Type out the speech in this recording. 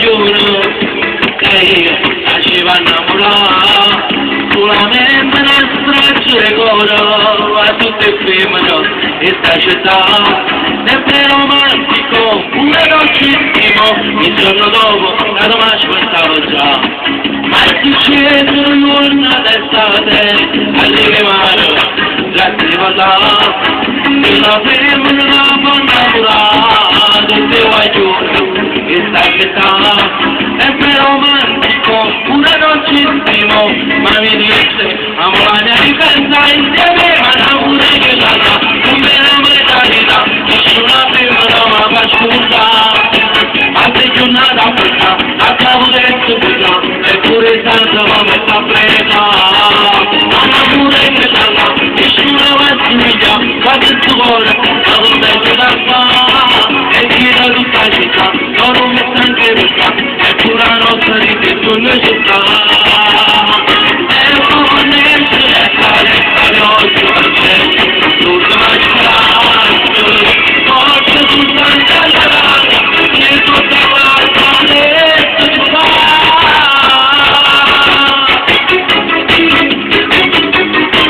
giuro che faceva innamorare solamente una straccia coro a tutte le femmine in sta città è vero romantico pure dolcissimo il giorno dopo la domani ci pensavo già ma si scende un giorno d'estate all'ingemare grazie di parlare e la femmina la può innamorare tutte le giorni in sta città è vero romantico pure dolcissimo ma mi dice amo la mia ricchezza insieme ma la pure che la non me la metà nessuna prima ma per scusa altre giornata questa la chiamo detto questa eppure tanto ma me sta presa ma la pure che la nessuna va a figlia quando il tuo cuore